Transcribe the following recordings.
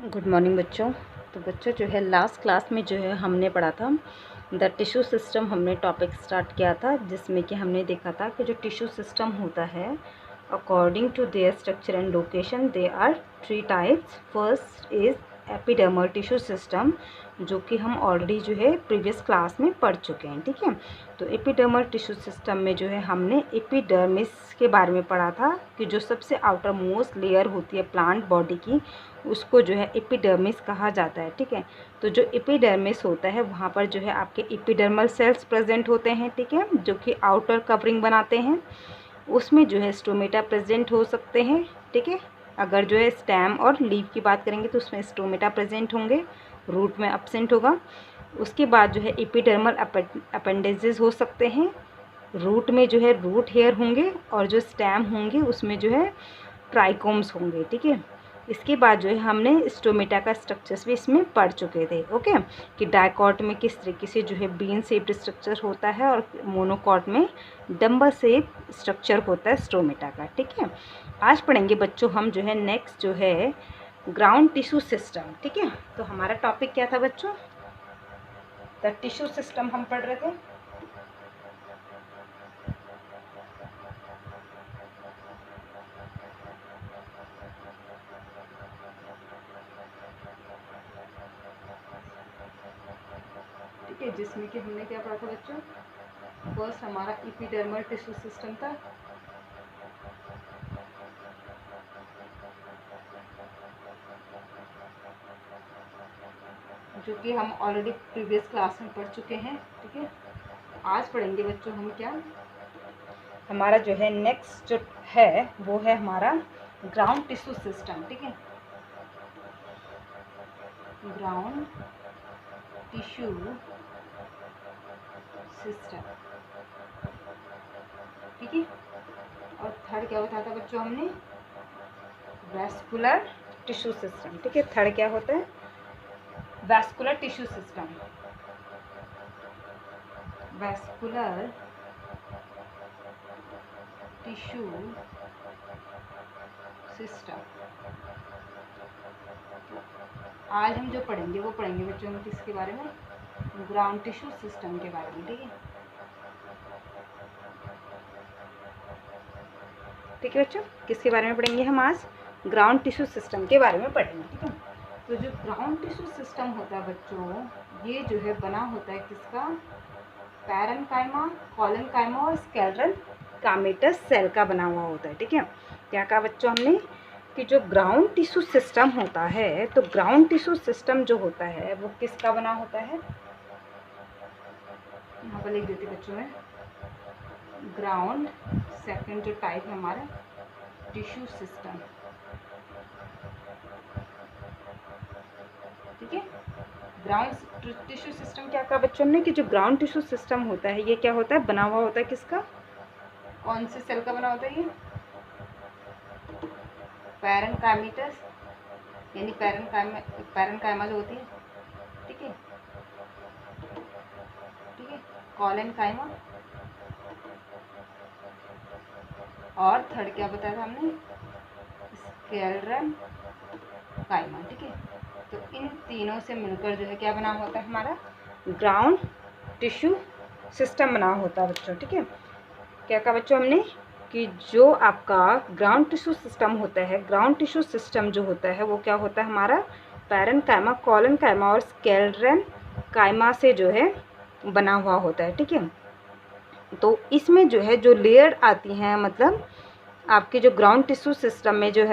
Good morning बच्चों। तो बच्चों जो है लास्ट क्लास में जो है हमने पढ़ा था द टिश्यू सिस्टम। हमने टॉपिक स्टार्ट किया था जिसमें कि हमने देखा था कि जो टिश्यू सिस्टम होता है according to their structure and location they are three types. First is epidermal tissue system, जो कि हम ऑलरेडी जो है प्रीवियस क्लास में पढ़ चुके हैं। ठीक है, तो एपिडर्मल टिश्यू सिस्टम में जो है हमने एपिडर्मिस के बारे में पढ़ा था कि जो सबसे आउटर मोस्ट लेयर होती है प्लांट बॉडी की, उसको जो है एपिडर्मिस कहा जाता है। ठीक है, तो जो एपिडर्मिस होता है वहाँ पर जो है आपके एपिडर्मल सेल्स प्रेजेंट होते हैं। ठीक है, जो कि आउटर कवरिंग बनाते हैं। उसमें जो है स्टोमेटा प्रेजेंट हो सकते हैं। ठीक है, अगर जो है स्टेम और लीफ की बात करेंगे तो उसमें स्टोमेटा प्रेजेंट होंगे, रूट में एब्सेंट होगा। उसके बाद जो है एपिडर्मल अपेंडेजेस हो सकते हैं, रूट में जो है रूट हेयर होंगे, और जो स्टेम होंगे उसमें जो है ट्राइकोम्स होंगे। ठीक है, इसके बाद जो है हमने स्टोमेटा का स्ट्रक्चर्स भी इसमें पढ़ चुके थे। ओके, कि डाइकॉट में किस तरीके से जो है बीन शेप्ड स्ट्रक्चर होता है और मोनोकॉट में डम्बल शेप स्ट्रक्चर होता है स्टोमेटा का। ठीक है, आज पढ़ेंगे बच्चों हम जो है नेक्स्ट जो है ग्राउंड टिश्यू सिस्टम। ठीक है, तो हमारा टॉपिक क्या था बच्चों? द टिश्यू सिस्टम हम पढ़ रहे थे। ठीक है, जिसमें कि हमने क्या पढ़ा था बच्चों? फर्स्ट हमारा एपिडर्मल टिश्यू सिस्टम था, जो कि हम ऑलरेडी प्रीवियस क्लास में पढ़ चुके हैं। ठीक है, आज पढ़ेंगे बच्चों हम क्या, हमारा जो है नेक्स्ट जो है वो है हमारा ग्राउंड टिश्यू सिस्टम। ठीक है, ग्राउंड टिश्यू सिस्टम। ठीक है, और थर्ड क्या बताया था बच्चों हमने? Vascular tissue system. ठीक है, थर्ड क्या होता है? Vascular tissue system. Vascular tissue system. आज हम जो पढ़ेंगे वो पढ़ेंगे बच्चों हम किसके बारे में? ग्राउंड टिश्यू सिस्टम के बारे में। ठीक है, ठीक है बच्चों, किसके बारे में पढ़ेंगे हम आज? ग्राउंड टिश्यू सिस्टम के बारे में पढ़ेंगे। ठीक है, तो जो ग्राउंड टिश्यू सिस्टम होता है बच्चों, ये जो है बना होता है किसका? पैरेन्काइमा, कॉलेनकाइमा और स्क्लेरल कामेटस सेल का बना हुआ होता है। ठीक है, क्या कहा बच्चों हमने कि जो ग्राउंड टिश्यू सिस्टम होता है, तो ग्राउंड टिश्यू सिस्टम जो होता है वो किसका बना होता है? यहाँ पर लिख देते बच्चों में ग्राउंड, सेकंड जो टाइप है हमारा टिश्यू सिस्टम। ठीक है, ग्राउंड टिश्यू सिस्टम क्या कहा बच्चों ने कि जो ग्राउंड टिश्यू सिस्टम होता है ये क्या होता है? बना हुआ होता है किसका? कौन से सेल का बना होता है ये? पैरेन्काइमेटस, यानी पैरेन्काइमा जो होती है। ठीक है, ठीक है, कॉलेनकाइमा, और थर्ड क्या बताया था हमने? स्क्लेरल काइमा। ठीक है, तो इन तीनों से मिलकर जो है क्या बना होता है? हमारा ग्राउंड टिश्यू सिस्टम बना होता है बच्चों। ठीक है, क्या कहा बच्चों हमने कि जो आपका ग्राउंड टिश्यू सिस्टम होता है, ग्राउंड टिश्यू सिस्टम जो होता है वो क्या होता है? हमारा पैरेन्काइमा, कॉलेनकाइमा और स्क्लेरल काइमा से जो है बना हुआ होता है। ठीक है, तो इसमें जो है जो लेयर आती हैं, मतलब आपके जो ग्राउंड टिश्यू सिस्टम में जो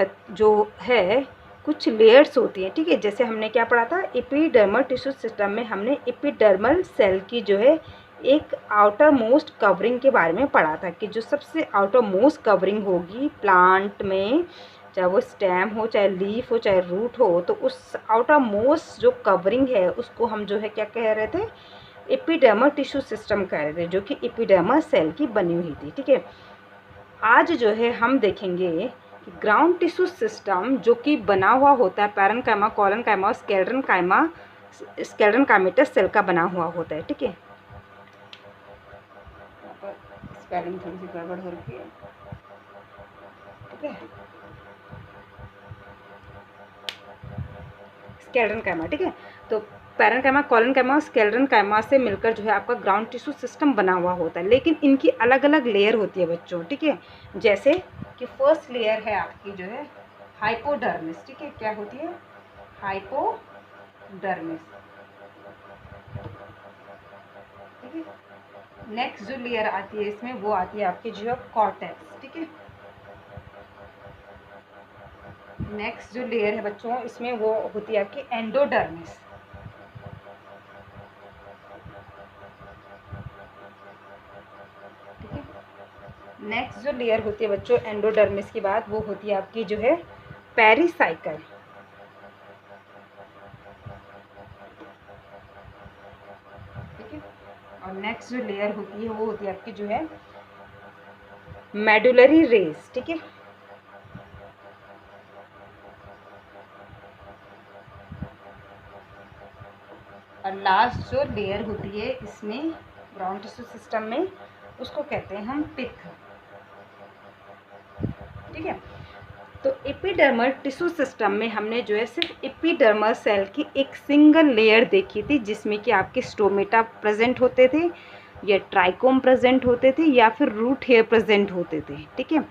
है कुछ लेयर्स होती हैं। ठीक है, जैसे हमने क्या पढ़ा था एपिडर्मल टिश्यू सिस्टम में, हमने एपिडर्मल सेल की जो है एक आउटर मोस्ट कवरिंग के बारे में पढ़ा था कि जो सबसे आउटर मोस्ट कवरिंग होगी प्लांट में, चाहे वो स्टेम हो, चाहे लीफ हो, चाहे रूट हो, तो उस आउटर मोस्ट जो कवरिंग है उसको हम जो है क्या कह रहे थे? एपिडर्मल टिश्यू सिस्टम कह रहे थे, जो कि एपिडर्मल सेल की बनी हुई थी। ठीक है, आज जो है हम देखेंगे कि ग्राउंड टिश्यू सिस्टम जो कि बना हुआ होता है पैरेन्काइमा, कॉलेनकाइमा और स्क्लेरल काइमेटस सेल का बना हुआ होता है। ठीक है, स्पेलिंग थोड़ी सी गड़बड़ हो रही है। ठीक है, स्क्लेरेन्काइमा, ठीक है। तो पैरेन्काइमा, कोलेन्काइमा और स्क्लेरेन्काइमा से मिलकर जो है आपका ग्राउंड टिश्यू सिस्टम बना हुआ होता है, लेकिन इनकी अलग अलग लेयर होती है बच्चों, ठीक है। जैसे कि फर्स्ट लेयर है आपकी जो है हाइपोडर्मिस, ठीक है। क्या होती है? हाइपोडर्मिस, ठीक है। नेक्स्ट जो लेयर आती है इसमें वो आती है आपकी जो है कॉर्टेक्स, ठीक है। नेक्स्ट जो लेयर है बच्चों इसमें वो होती है आपकी एंडोडर्मिस, ठीक है। नेक्स्ट जो लेयर होती है बच्चों एंडोडर्मिस के बाद वो होती है आपकी जो है पेरिसाइकल, ठीक है। और नेक्स्ट जो लेयर होती है वो होती है आपकी जो है मेडुलरी रेज, ठीक है। और लास्ट जो लेयर होती है इसमें ग्राउंड टिश्यू सिस्टम में उसको कहते हैं हम पिथ, ठीक है। तो एपिडर्मल टिश्यू सिस्टम में हमने जो है सिर्फ एपिडर्मल सेल की एक सिंगल लेयर देखी थी, जिसमें कि आपके स्टोमेटा प्रेजेंट होते थे या ट्राइकोम प्रेजेंट होते थे या फिर रूट हेयर प्रेजेंट होते थे, ठीक है।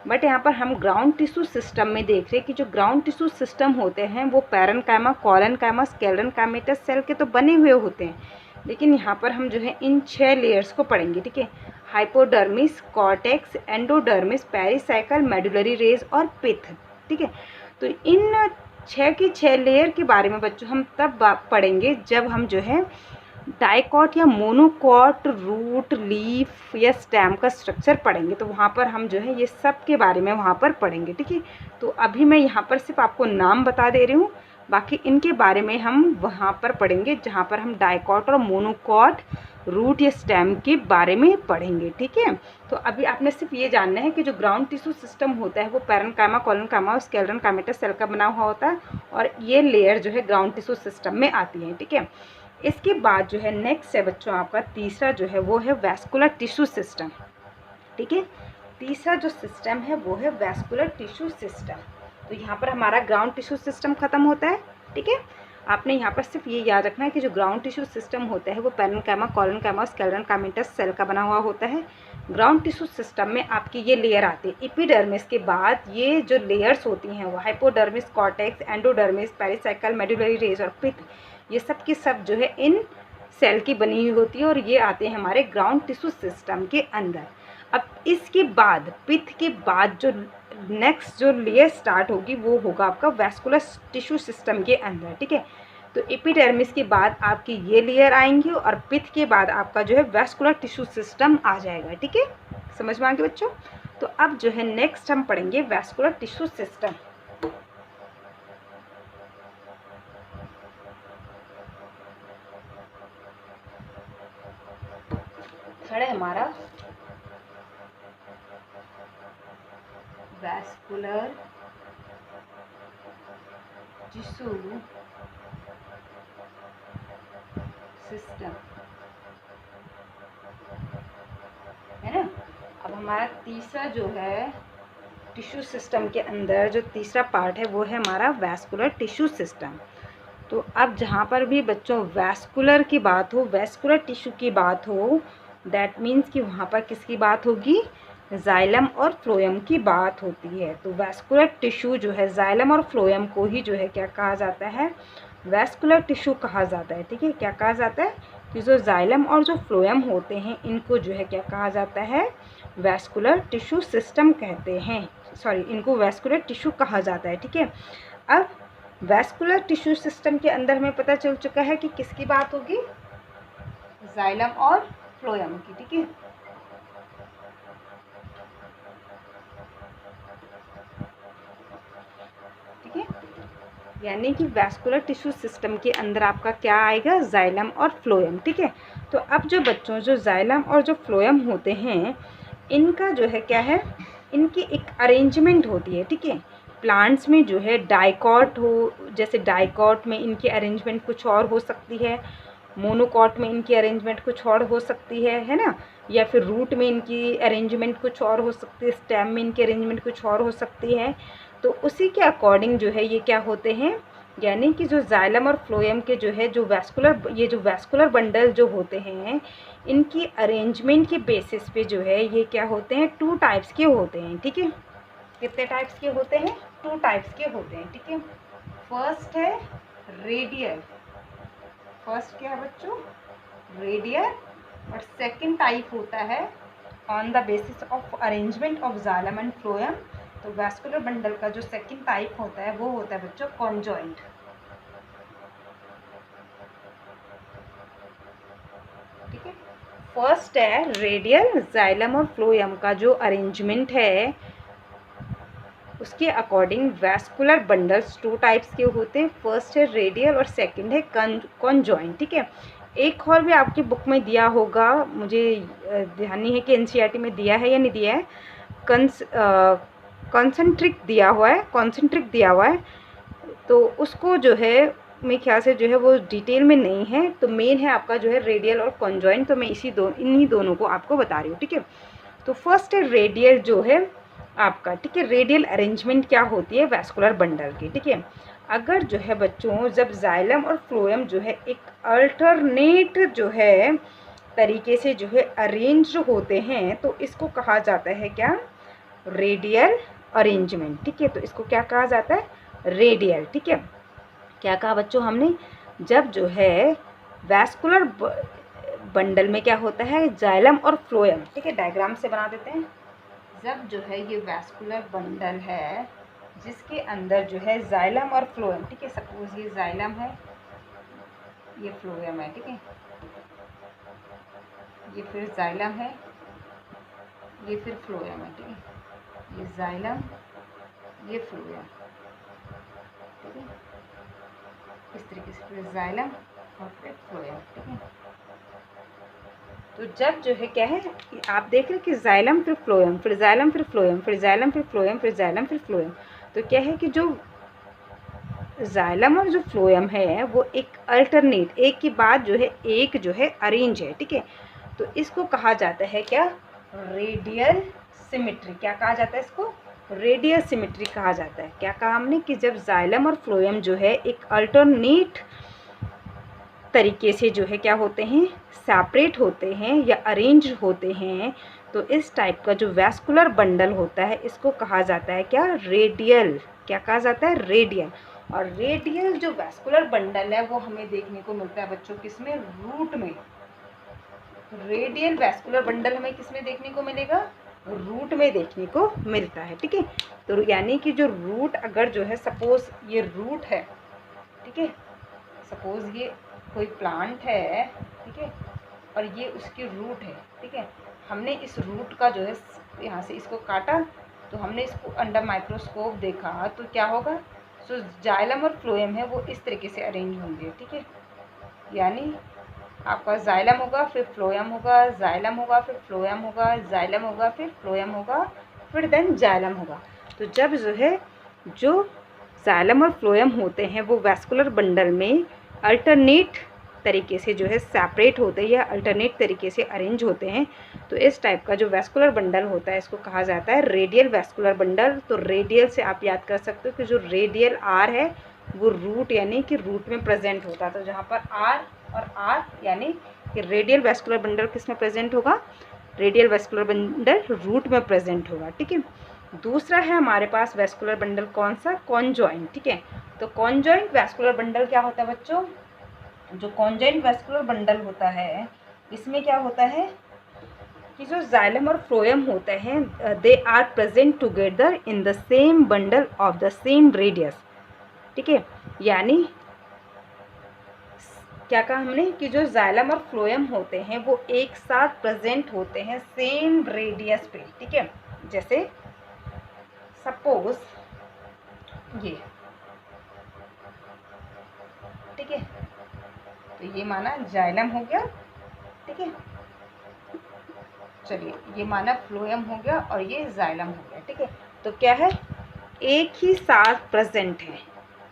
बट यहाँ पर हम ग्राउंड टिश्यू सिस्टम में देख रहे हैं कि जो ग्राउंड टिश्यू सिस्टम होते हैं वो पैरेन्काइमा, कोलेन्काइमा, स्क्लेरेन्काइमेटस सेल के तो बने हुए होते हैं, लेकिन यहाँ पर हम जो है इन 6 लेयर्स को पढ़ेंगे, ठीक है। Hypodermis, cortex, endodermis, pericycle, medullary rays और पिथ, ठीक है। तो इन 6 की 6 लेयर के बारे में बच्चों हम तब पढ़ेंगे जब हम जो है डाइकॉट या मोनोकॉट रूट, लीफ या स्टेम का स्ट्रक्चर पढ़ेंगे, तो वहाँ पर हम जो है ये सब के बारे में वहाँ पर पढ़ेंगे, ठीक है। तो अभी मैं यहाँ पर सिर्फ आपको नाम बता दे रही हूँ, बाकी इनके बारे में हम वहाँ पर पढ़ेंगे जहाँ पर हम डाइकॉट और मोनोकॉट रूट या स्टेम के बारे में पढ़ेंगे, ठीक है। तो अभी आपने सिर्फ ये जानना है कि जो ग्राउंड टिश्यू सिस्टम होता है वो पैरेन्काइमा, कोलेन्काइमा और स्क्लेरेन्काइमेटस सेल का बना हुआ होता है, और ये लेयर जो है ग्राउंड टिश्यू सिस्टम में आती है, ठीक है। इसके बाद जो है नेक्स्ट है बच्चों आपका तीसरा जो है वो है वैस्कुलर टिश्यू सिस्टम, ठीक है। तीसरा जो सिस्टम है वो है वैस्कुलर टिश्यू सिस्टम। तो यहाँ पर हमारा ग्राउंड टिश्यू सिस्टम खत्म होता है, ठीक है। आपने यहाँ पर सिर्फ ये याद रखना है कि जो ग्राउंड टिश्यू सिस्टम होता है वो पैरेन्काइमा, कोलेन्काइमा, स्क्लेरेन्काइमेटस सेल का बना हुआ होता है। ग्राउंड टिश्यू सिस्टम में आपकी ये लेयर आती है। एपिडर्मिस के बाद ये जो लेयर्स होती हैं वो hypodermis, cortex, endodermis, pericycle, medullary rays और पिथ, ये सब की सब जो है इन सेल की बनी हुई होती है और ये आते हैं हमारे ग्राउंड टिश्यू सिस्टम के अंदर। अब इसके बाद पिथ के बाद जो नेक्स्ट जो लेयर स्टार्ट होगी वो होगा आपका वैस्कुलर टिश्यू सिस्टम के अंदर, ठीक है। तो एपिडर्मिस के बाद आपकी ये लेयर आएंगी और पिथ के बाद आपका जो है वैस्कुलर टिश्यू सिस्टम आ जाएगा, ठीक है। समझ में आ गया बच्चों? तो अब जो है नेक्स्ट हम पढ़ेंगे वैस्कुलर टिश्यू सिस्टम। थर्ड है हमारा वैस्कुलर टिश्यू सिस्टम, है ना। अब हमारा तीसरा जो है टिश्यू सिस्टम के अंदर जो तीसरा पार्ट है वो है हमारा वैस्कुलर टिश्यू सिस्टम। तो अब जहाँ पर भी बच्चों वैस्कुलर की बात हो, वैस्कुलर टिश्यू की बात हो, दैट मीन्स कि वहाँ पर किसकी बात होगी? जाइलम और फ्लोएम की बात होती है। तो वैस्कुलर टिश्यू जो है जाइलम और फ्लोएम को ही जो है क्या कहा जाता है? वैस्कुलर टिश्यू कहा जाता है, ठीक है। क्या कहा जाता है कि जो जाइलम और जो फ्लोएम होते हैं इनको जो है क्या कहा जाता है? वैस्कुलर टिश्यू सिस्टम कहते हैं, सॉरी इनको वैस्कुलर टिश्यू कहा जाता है, ठीक है। अब वैस्कुलर टिश्यू सिस्टम के अंदर हमें पता चल चुका है कि किसकी बात होगी? जाइलम और फ्लोएम की, ठीक है। ठीक है, यानी कि वैस्कुलर टिश्यू सिस्टम के अंदर आपका क्या आएगा? जाइलम और फ्लोएम, ठीक है। तो अब जो बच्चों जो जाइलम और जो फ्लोएम होते हैं इनका जो है क्या है? इनकी एक अरेंजमेंट होती है, ठीक है। प्लांट्स में जो है डाइकॉट हो, जैसे डाइकॉट में इनकी अरेंजमेंट कुछ और हो सकती है, मोनोकॉट में इनकी अरेंजमेंट कुछ और हो सकती है ना, या फिर रूट में इनकी अरेंजमेंट कुछ और हो सकती है, स्टेम में इनकी अरेंजमेंट कुछ और हो सकती है। तो उसी के अकॉर्डिंग जो है ये क्या होते हैं? यानी कि जो जाइलम और फ्लोएम के जो है जो वैस्कुलर बंडल जो होते हैं, इनकी अरेंजमेंट के बेसिस पे जो है ये क्या होते हैं, 2 टाइप्स के होते हैं। ठीक है, कितने टाइप्स के होते हैं, 2 टाइप्स के होते हैं। ठीक है, फर्स्ट है रेडियल, फर्स्ट क्या है बच्चों, रेडियल, और सेकंड टाइप होता है on the basis of arrangement of xylem and phloem. तो वैस्कुलर बंडल का जो सेकंड टाइप होता है वो होता है बच्चों कॉन्जॉइंट। ठीक है, फर्स्ट है रेडियल, जाइलम और फ्लोएम का जो अरेंजमेंट है उसके अकॉर्डिंग वैस्कुलर बंडल्स 2 टाइप्स के होते हैं। फर्स्ट है रेडियल और सेकंड है कॉन्जॉइंट। ठीक है, एक और भी आपकी बुक में दिया होगा, मुझे ध्यान नहीं है कि एनसीईआरटी में दिया है या नहीं दिया है, कॉन्सेंट्रिक दिया हुआ है, तो उसको जो है मेरे ख्याल से जो है वो डिटेल में नहीं है। तो मेन है आपका जो है रेडियल और कॉन्जॉइंट, तो मैं इन्हीं दोनों को आपको बता रही हूँ। ठीक है, तो फर्स्ट है रेडियल जो है आपका। ठीक है, रेडियल अरेंजमेंट क्या होती है वैस्कुलर बंडल की। ठीक है, अगर जो है बच्चों जब जाइलम और फ्लोएम जो है एक अल्टरनेट जो है तरीके से जो है अरेंज होते हैं तो इसको कहा जाता है क्या, रेडियल अरेंजमेंट। ठीक है, तो इसको क्या कहा जाता है, रेडियल। ठीक है, क्या कहा बच्चों हमने, जब जो है वैस्कुलर बंडल में क्या होता है, जाइलम और फ्लोएम। ठीक है, डायग्राम से बना देते हैं। जब जो है ये वैस्कुलर बंडल है जिसके अंदर जो है जाइलम और फ्लोएम, ठीक है, सपोज ये जाइलम है, ये फ्लोएम है। ठीक है, ये फिर जाइलम है, ये फिर फ्लोएम है। ठीक है, ये जाइलम, ये फ्लोएम। ठीक है, इस तरीके से फिर जाइलम और फिर फ्लोएम। ठीक है, तो जब जो है क्या है कि आप देख रहे हैं कि जाइलम फिर फ्लोएम, फिर जाइलम फिर फ्लोएम, फिर जाइलम फिर फ्लोएम, फिर जाइलम फिर फ्लोएम, तो क्या है कि जो जाइलम और जो फ्लोएम है वो एक अल्टरनेट, एक के बाद जो है एक जो है अरेंज है। ठीक है, तो इसको कहा जाता है क्या, रेडियल सिमेट्री। क्या कहा जाता है इसको, रेडियल सिमेट्री कहा जाता है। क्या कहा हमने कि जब जाइलम और फ्लोएम जो है एक अल्टरनेट तरीके से जो है क्या होते हैं, सेपरेट होते हैं या अरेंज होते हैं, तो इस टाइप का जो वैस्कुलर बंडल होता है इसको कहा जाता है क्या, रेडियल। क्या कहा जाता है, रेडियल। और रेडियल जो वैस्कुलर बंडल है वो हमें देखने को मिलता है बच्चों किसमें, रूट में। रेडियल वैस्कुलर बंडल हमें किसमें देखने को मिलेगा, रूट में देखने को मिलता है। ठीक है, तो यानी कि जो रूट अगर जो है सपोज ये रूट है, ठीक है, सपोज ये कोई प्लांट है, ठीक है, और ये उसकी रूट है। ठीक है, हमने इस रूट का जो है यहाँ से इसको काटा, तो हमने इसको अंडर माइक्रोस्कोप देखा तो क्या होगा, सो जाइलम और फ्लोएम है वो इस तरीके से अरेंज होंगे। ठीक है, यानी आपका जाइलम होगा फिर फ्लोएम होगा, जाइलम होगा फिर फ्लोएम होगा, जाइलम होगा फिर फ्लोएम होगा, फिर देन जाइलम होगा। तो जब जो है जो जाइलम और फ्लोएम होते हैं वो वैस्कुलर बंडल में अल्टरनेट तरीके से जो है सेपरेट होते हैं या अल्टरनेट तरीके से अरेंज होते हैं, तो इस टाइप का जो वैस्कुलर बंडल होता है इसको कहा जाता है रेडियल वैस्कुलर बंडल। तो रेडियल से आप याद कर सकते हो कि जो रेडियल आर है वो रूट यानी कि रूट में प्रेजेंट होता है। तो जहाँ पर आर और आर यानी कि रेडियल वैस्कुलर बंडल किस में प्रेजेंट होगा, रेडियल वैस्कुलर बंडल रूट में प्रेजेंट होगा। ठीक है, दूसरा है हमारे पास वैस्कुलर बंडल कौन सा, कॉन्जॉइंट। ठीक है, तो कॉन्जॉइंट वैस्कुलर बंडल क्या होता है बच्चों, जो कॉन्जॉइंट वैस्कुलर बंडल होता है इसमें क्या होता है कि जो जाइलम और फ्लोएम होते हैं they are present together in the same bundle of the same radius. ठीक है, यानी क्या कहा हमने कि जो जाइलम और फ्लोएम होते हैं वो एक साथ प्रेजेंट होते हैं सेम रेडियस पे। ठीक है, जैसे सपोज ये, ठीक है, तो ये माना जाइलम हो गया। ठीक है, चलिए ये माना फ्लोएम हो गया और ये जाइलम हो गया। ठीक है, तो क्या है एक ही साथ प्रेजेंट है।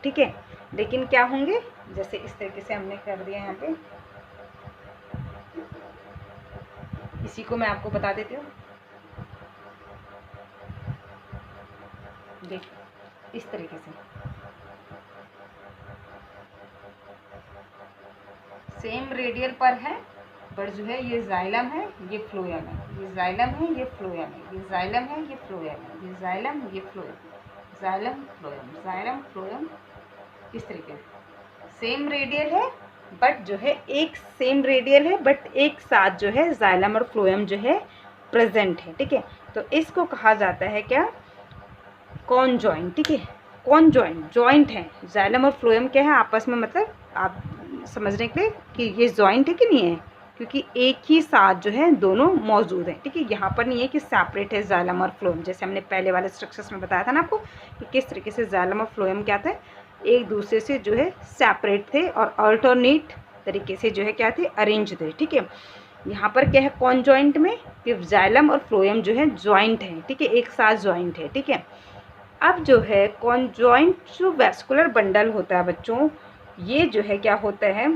ठीक है, लेकिन क्या होंगे, जैसे इस तरीके से हमने कर दिया यहाँ पे, इसी को मैं आपको बता देती हूँ। देखिए इस तरीके से सेम रेडियल पर है, पर जो है ये जाइलम है, ये फ्लोएम है, ये जाइलम है, ये फ्लोएम है, ये जाइलम है, ये फ्लोएम है, ये जाइलम, ये phloem, xylem phloem, xylem phloem, इस तरीके से सेम रेडियल है, बट जो है एक सेम रेडियल है, बट एक साथ जो है जाइलम और फ्लोएम जो है प्रेजेंट है। ठीक है, तो इसको कहा जाता है क्या, कॉन्जॉइंट। ठीक है, कॉन्जॉइंट जॉइंट है, जाइलम और फ्लोएम क्या है आपस में, मतलब आप समझने के लिए कि ये जॉइंट है कि नहीं है, क्योंकि एक ही साथ जो है दोनों मौजूद हैं। ठीक है, यहाँ पर नहीं है कि सेपरेट है जाइलम और फ्लोएम, जैसे हमने पहले वाले स्ट्रक्चर्स में बताया था ना आपको कि किस तरीके से जाइलम और फ्लोएम क्या थे, एक दूसरे से जो है सेपरेट थे और अल्टरनेट तरीके से जो है क्या थे, अरेंज थे। ठीक है, यहाँ पर क्या है कॉन्जॉइंट में कि जाइलम और फ्लोएम जो है जॉइंट है। ठीक है, एक साथ जॉइंट है। ठीक है, अब जो है कॉन्जॉइंट जो वैस्कुलर बंडल होता है बच्चों, ये जो है क्या होता है,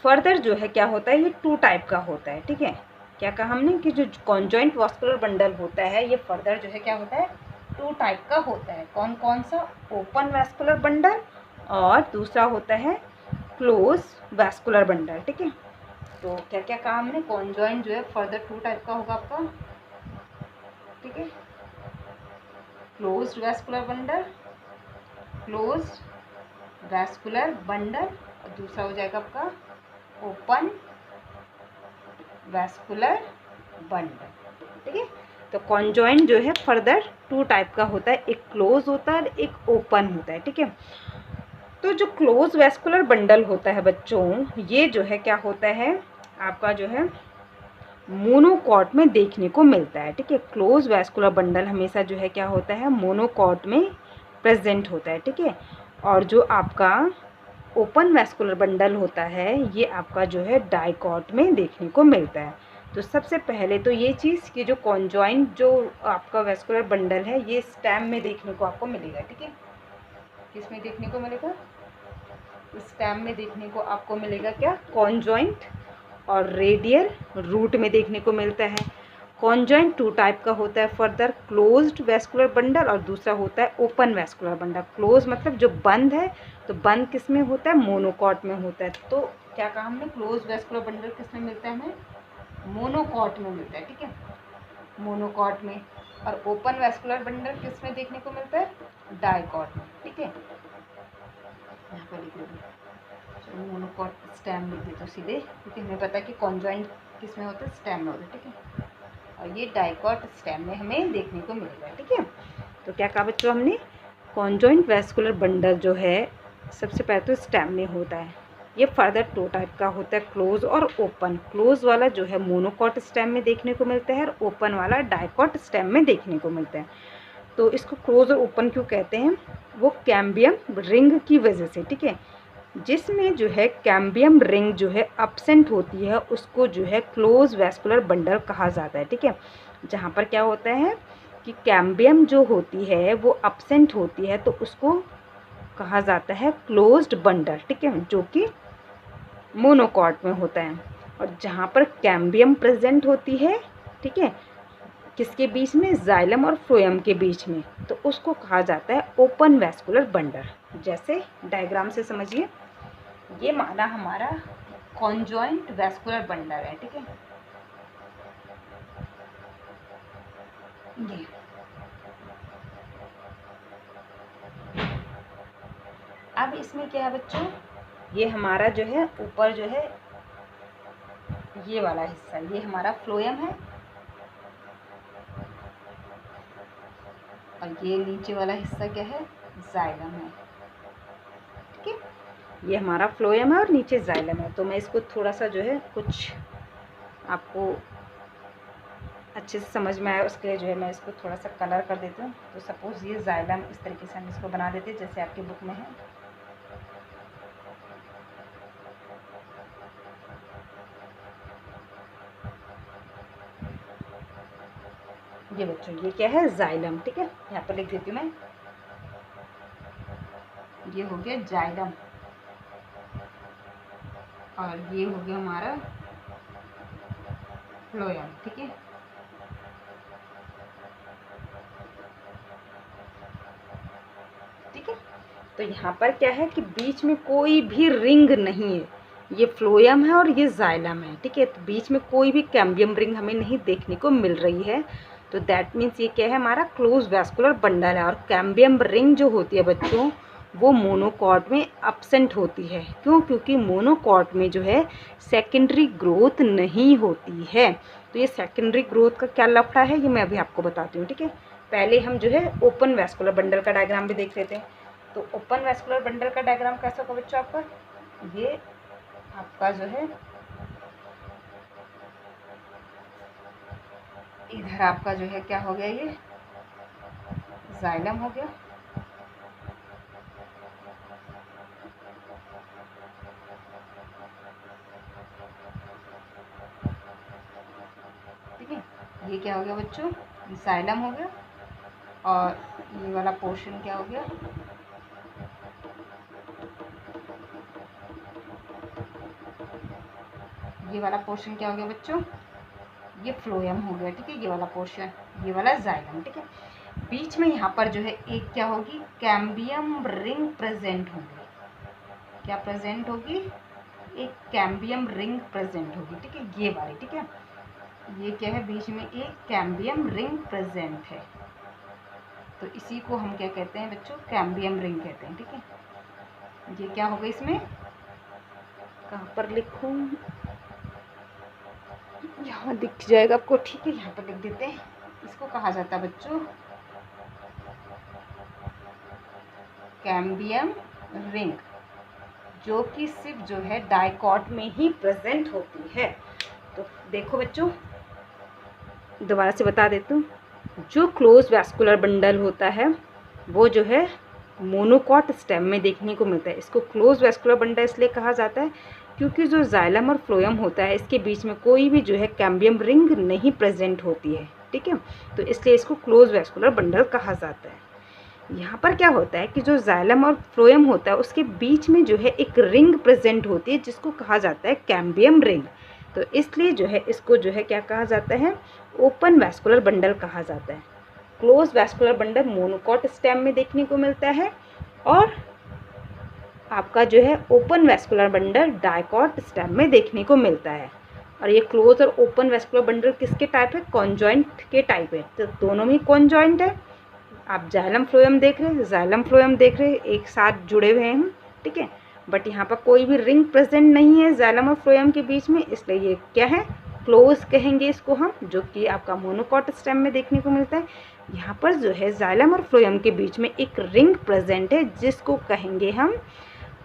फर्दर जो है क्या होता है, ये 2 टाइप का होता है। ठीक है, क्या कहा हमने कि जो कॉन्जॉइंट वैस्कुलर बंडल होता है ये फर्दर जो है क्या होता है, 2 टाइप का होता है। कौन कौन सा, ओपन वैस्कुलर बंडल और दूसरा होता है क्लोज वैस्कुलर बंडल। ठीक है, तो क्या क्या कहा हमने, कॉन्जॉइंट जो है फर्दर 2 टाइप का होगा आपका। ठीक है, closed vascular bundle, closed vascular bundle, और दूसरा हो जाएगा आपका ओपन वैस्कुलर बंडल। ठीक है, तो कॉन्जॉइंट जो है फर्दर 2 टाइप का होता है, एक क्लोज होता है और एक ओपन होता है। ठीक है, तो जो क्लोज वैस्कुलर बंडल होता है बच्चों, ये जो है क्या होता है आपका जो है मोनोकॉट में देखने को मिलता है। ठीक है, क्लोज वैस्कुलर बंडल हमेशा जो है क्या होता है, मोनोकॉट में प्रेजेंट होता है। ठीक है, और जो आपका ओपन वैस्कुलर बंडल होता है ये आपका जो है डाइकॉट में देखने को मिलता है। तो सबसे पहले तो ये चीज़ कि जो कॉन्जॉइंट जो आपका वैस्कुलर बंडल है ये स्टेम में देखने को आपको मिलेगा। ठीक है, किस में देखने को मिलेगा, स्टेम में देखने को आपको मिलेगा क्या, कॉन्जॉइंट, और रेडियल रूट में देखने को मिलता है। कॉन्जॉइंट 2 टाइप का होता है फर्दर, क्लोज्ड वैस्कुलर बंडल और दूसरा होता है ओपन वैस्कुलर बंडल। क्लोज मतलब जो बंद है, तो बंद किस में होता है, मोनोकॉट में होता है। तो क्या कहा हमने, क्लोज वैस्कुलर बंडल किस में मिलता है, हमें मोनोकॉट में मिलता है। ठीक है, मोनोकॉट में, और ओपन वैस्कुलर बंडल किस में देखने को मिलता है, डाइकॉट में। ठीक है, यहाँ पर लिख देते, मोनोकॉट स्टेम लिख देते सीधे, क्योंकि हमें पता है कि कॉन्जॉइंट किस में होता है, स्टेम में होता है। ठीक है, और ये डाइकॉट स्टेम में हमें देखने को मिलेगा। ठीक है, तो क्या कहा बच्चों हमने, कॉन्जॉइंट वैस्कुलर बंडल जो है सबसे पहले तो स्टेम में होता है। ये फर्दर 2 टाइप का होता है, क्लोज और ओपन। क्लोज वाला जो है मोनोकॉट स्टेम में देखने को मिलता है और ओपन वाला डाइकॉट स्टेम में देखने को मिलता है। तो इसको क्लोज और ओपन क्यों कहते हैं, वो कैम्बियम रिंग की वजह से। ठीक है, जिसमें जो है कैम्बियम रिंग जो है अब्सेंट होती है उसको जो है क्लोज वैस्कुलर बंडल कहा जाता है। ठीक है, जहाँ पर क्या होता है कि कैम्बियम जो होती है वो अब्सेंट होती है तो उसको कहा जाता है क्लोज्ड बंडल। ठीक है, जो कि मोनोकॉट में होता है। और जहाँ पर कैम्बियम प्रेजेंट होती है, ठीक है, किसके बीच में, जाइलम और फ्लोएम के बीच में, तो उसको कहा जाता है ओपन वैस्कुलर बंडल। जैसे डायग्राम से समझिए, ये माना हमारा कॉन्जॉइंट वैस्कुलर बंडल है। ठीक है, ये अब इसमें क्या है बच्चों, ये हमारा जो है ऊपर जो है ये वाला हिस्सा, ये हमारा फ्लोएम है, और ये नीचे वाला हिस्सा क्या है, जाइलम है। ठीक है, ये हमारा फ्लोएम है और नीचे जाइलम है। तो मैं इसको थोड़ा सा जो है कुछ आपको अच्छे से समझ में आया उसके लिए जो है मैं इसको थोड़ा सा कलर कर देती हूँ। तो सपोज़ ये जाइलम, इस तरीके से हम इसको बना देते हैं जैसे आपकी बुक में है। ये बच्चों ये क्या है, जाइलम। ठीक है, यहाँ पर लिख देती हूँ मैं, ये हो गया जाइलम और ये हो गया हमारा फ्लोएम। ठीक है, ठीक है, तो यहाँ पर क्या है कि बीच में कोई भी रिंग नहीं है, ये फ्लोएम है और ये जाइलम है, ठीक है। तो बीच में कोई भी कैम्बियम रिंग हमें नहीं देखने को मिल रही है, तो दैट मीन्स ये क्या है, हमारा क्लोज वैस्कुलर बंडल है। और कैम्बियम रिंग जो होती है बच्चों, वो मोनोकॉट में एब्सेंट होती है। क्यों? क्योंकि मोनोकॉट में जो है सेकेंडरी ग्रोथ नहीं होती है। तो ये सेकेंडरी ग्रोथ का क्या लफड़ा है, ये मैं अभी आपको बताती हूँ, ठीक है। पहले हम जो है ओपन वैस्कुलर बंडल का डायग्राम भी देख लेते हैं। तो ओपन वैस्कुलर बंडल का डायग्राम कैसा होगा बच्चों आपका, ये आपका जो है इधर आपका जो है क्या हो गया, ये जाइलम हो गया, ठीक है। ये क्या हो गया बच्चों, जाइलम हो गया। और ये वाला पोर्शन क्या हो गया, ये वाला पोर्शन क्या हो गया बच्चों, ये फ्लोएम हो गया, ठीक है। ये वाला पोर्शन, ये वाला जाइलम, ठीक है। बीच में यहाँ पर जो है एक क्या होगी, कैम्बियम रिंग प्रेजेंट होगी। क्या प्रेजेंट होगी, एक कैम्बियम रिंग प्रेजेंट होगी, ठीक है, ये वाली, ठीक है। ये क्या है, बीच में एक कैम्बियम रिंग प्रेजेंट है, तो इसी को हम क्या कहते हैं बच्चों, कैम्बियम रिंग कहते हैं, ठीक है। ये क्या होगा, इसमें कहाँ पर लिखूं, यहाँ दिख जाएगा आपको, ठीक है, यहाँ पर लिख देते हैं। इसको कहा जाता है बच्चों कैम्बियम रिंग, जो कि सिर्फ जो है डाइकॉट में ही प्रेजेंट होती है। तो देखो बच्चों, दोबारा से बता देती हूँ, जो क्लोज वैस्कुलर बंडल होता है वो जो है मोनोकॉट स्टेम में देखने को मिलता है। इसको क्लोज वैस्कुलर बंडल इसलिए कहा जाता है क्योंकि जो जाइलम और फ्लोएम होता है, इसके बीच में कोई भी जो है कैम्बियम रिंग नहीं प्रेजेंट होती है, ठीक है। तो इसलिए इसको क्लोज वैस्कुलर बंडल कहा जाता है। यहाँ पर क्या होता है कि जो जाइलम और फ्लोएम होता है उसके बीच में जो है एक रिंग प्रेजेंट होती है, जिसको कहा जाता है कैम्बियम रिंग। तो इसलिए जो है इसको जो है क्या कहा जाता है, ओपन वैस्कुलर बंडल कहा जाता है। Close vascular bundle monocot stem में देखने को मिलता है, और आपका जो है open vascular bundle dicot stem में देखने को मिलता है। और ये क्लोज और ओपन वैस्कुलर बंडल किसके टाइप है, कॉन्जॉइंट के टाइप है। तो दोनों में कॉन्जॉइंट है। आप जाइलम फ्लोएम देख रहे हैं, जाइलम फ्लोएम देख रहे हैं, एक साथ जुड़े हुए हैं, ठीक है। बट यहाँ पर कोई भी रिंग प्रेजेंट नहीं है जाइलम और फ्लोएम के बीच में, इसलिए ये क्या है, क्लोज कहेंगे इसको हम, जो कि आपका मोनोकॉट स्टेम में देखने को मिलता है। यहाँ पर जो है जाइलम और फ्लोएम के बीच में एक रिंग प्रेजेंट है, जिसको कहेंगे हम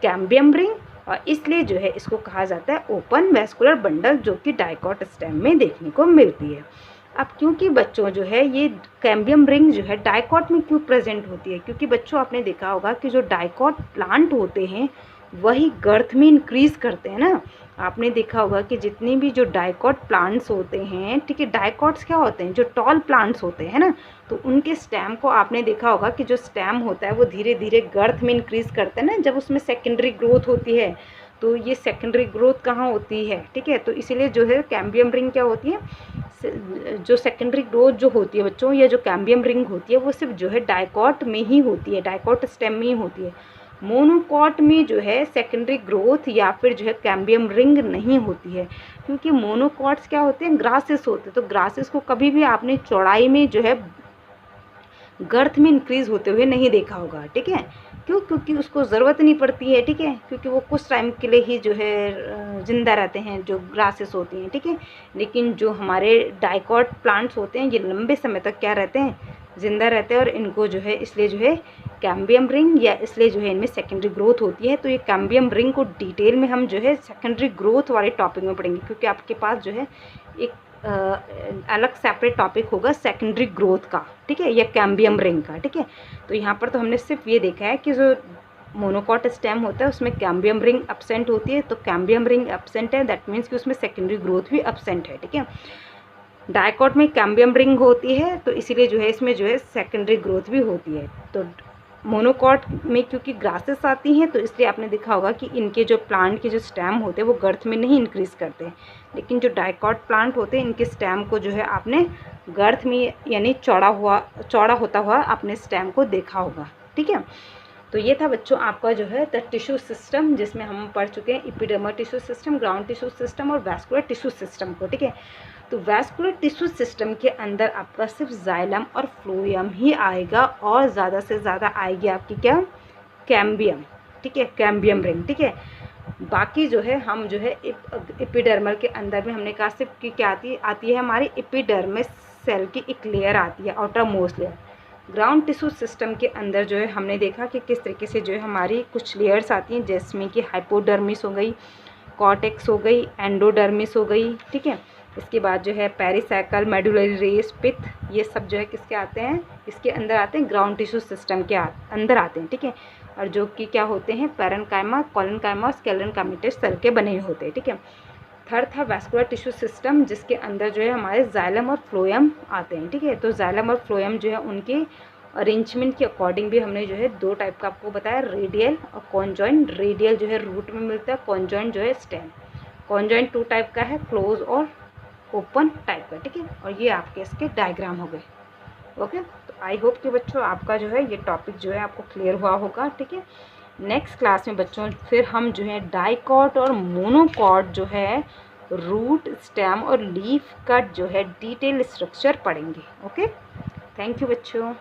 कैम्बियम रिंग, और इसलिए जो है इसको कहा जाता है ओपन वैस्कुलर बंडल, जो कि डाइकॉट स्टेम में देखने को मिलती है। अब क्योंकि बच्चों जो है ये कैम्बियम रिंग जो है डाइकॉट में क्यों प्रेजेंट होती है, क्योंकि बच्चों आपने देखा होगा कि जो डाइकॉट प्लांट होते हैं वही गर्थ में इंक्रीज़ करते हैं ना। आपने देखा होगा कि जितने भी जो डाइकॉट प्लांट्स होते हैं, ठीक है, डाइकॉट्स क्या होते हैं, जो टॉल प्लांट्स होते हैं ना, तो उनके स्टेम को आपने देखा होगा कि जो स्टेम होता है वो धीरे धीरे गर्थ में इंक्रीज़ करते हैं ना, जब उसमें सेकेंडरी ग्रोथ होती है। तो ये सेकेंडरी ग्रोथ कहाँ होती है, ठीक है। तो इसीलिए जो है कैम्बियम रिंग क्या होती है, जो सेकेंडरी ग्रोथ जो होती है बच्चों, या जो कैम्बियम रिंग होती है वो सिर्फ जो है डाइकॉट में ही होती है, डाइकॉट स्टेम में ही होती है। मोनोकॉट में जो है सेकेंडरी ग्रोथ या फिर जो है कैम्बियम रिंग नहीं होती है, क्योंकि मोनोकॉट्स क्या होते हैं, ग्रासेस होते हैं। तो ग्रासेस को कभी भी आपने चौड़ाई में जो है गर्थ में इंक्रीज़ होते हुए नहीं देखा होगा, ठीक है। क्यों? क्योंकि उसको ज़रूरत नहीं पड़ती है, ठीक है, क्योंकि वो कुछ टाइम के लिए ही जो है ज़िंदा रहते हैं, जो ग्रासेस होती हैं, ठीक है। लेकिन जो हमारे डाइकॉट प्लांट्स होते हैं ये लंबे समय तक क्या रहते हैं, ज़िंदा रहते हैं, और इनको जो है इसलिए जो है कैम्बियम रिंग, या इसलिए जो है इनमें सेकेंडरी ग्रोथ होती है। तो ये कैम्बियम रिंग को डिटेल में हम जो है सेकेंडरी ग्रोथ वाले टॉपिक में पढ़ेंगे, क्योंकि आपके पास जो है एक अलग सेपरेट टॉपिक होगा सेकेंडरी ग्रोथ का, ठीक है, या कैम्बियम रिंग का, ठीक है। तो यहाँ पर तो हमने सिर्फ ये देखा है कि जो मोनोकॉट स्टेम होता है उसमें कैम्बियम रिंग एब्सेंट होती है। तो कैम्बियम रिंग एब्सेंट है, दैट मीन्स कि उसमें सेकेंडरी ग्रोथ भी एब्सेंट है, ठीक है। डाइकॉट में कैम्बियम रिंग होती है, तो इसीलिए जो है इसमें जो है सेकेंडरी ग्रोथ भी होती है। तो मोनोकॉट में क्योंकि ग्रासेस आती हैं, तो इसलिए आपने देखा होगा कि इनके जो प्लांट के जो स्टेम होते हैं वो गर्थ में नहीं इंक्रीज़ करते हैं। लेकिन जो डाइकॉट प्लांट होते हैं इनके स्टेम को जो है आपने गर्थ में यानी चौड़ा होता हुआ आपने स्टेम को देखा होगा, ठीक है। तो ये था बच्चों आपका जो है द टिश्यू सिस्टम, जिसमें हम पढ़ चुके हैं epidermal tissue system, ground tissue system और वैस्कुलर टिश्यू सिस्टम को, ठीक है। तो वैस्कुलर टिश्यू सिस्टम के अंदर आपका सिर्फ जाइलम और फ्लोएम ही आएगा, और ज़्यादा से ज़्यादा आएगी आपकी क्या, कैम्बियम, ठीक है, कैम्बियम रिंग, ठीक है। बाकी जो है हम जो है एपिडर्मल के अंदर में हमने कहा सिर्फ कि क्या आती है हमारी एपिडर्मिस सेल की एक लेयर आती है, outer most layer. Ground tissue system के अंदर जो है हमने देखा कि किस तरीके से जो है हमारी कुछ लेयर्स आती हैं, जिसमें कि हाइपोडर्मिस हो गई, कॉर्टेक्स हो गई, एंडोडर्मिस हो गई, ठीक है। इसके बाद जो है पेरिसाइकल, मेडुलरी रेस, पित्त, ये सब जो है किसके आते हैं, इसके अंदर आते हैं, ग्राउंड टिश्यू सिस्टम के अंदर आते हैं, ठीक है। और जो कि क्या होते हैं, पैरेन्काइमा, कोलेनकाइमा और स्केलेनकाइमेटस सेल के बने होते हैं, ठीक है। थर्ड था वैस्कुलर टिश्यू सिस्टम, जिसके अंदर जो है हमारे जाइलम और फ्लोएम आते हैं, ठीक है। तो जाइलम और फ्लोएम जो है उनके अरेंजमेंट के अकॉर्डिंग भी हमने जो है दो टाइप का आपको बताया, रेडियल और कॉन्जॉइंट। रेडियल जो है रूट में मिलता है, कॉन्जॉइंट जो है स्टेम। कॉन्जॉइंट 2 टाइप का है, क्लोज और ओपन टाइप का, ठीक है। और ये आपके इसके डायग्राम हो गए, ओके। तो आई होप कि बच्चों आपका जो है ये टॉपिक जो है आपको क्लियर हुआ होगा, ठीक है। नेक्स्ट क्लास में बच्चों फिर हम जो है डाइकॉट और मोनोकॉट जो है रूट, स्टेम और लीफ का जो है डिटेल स्ट्रक्चर पढ़ेंगे, ओके। थैंक यू बच्चों।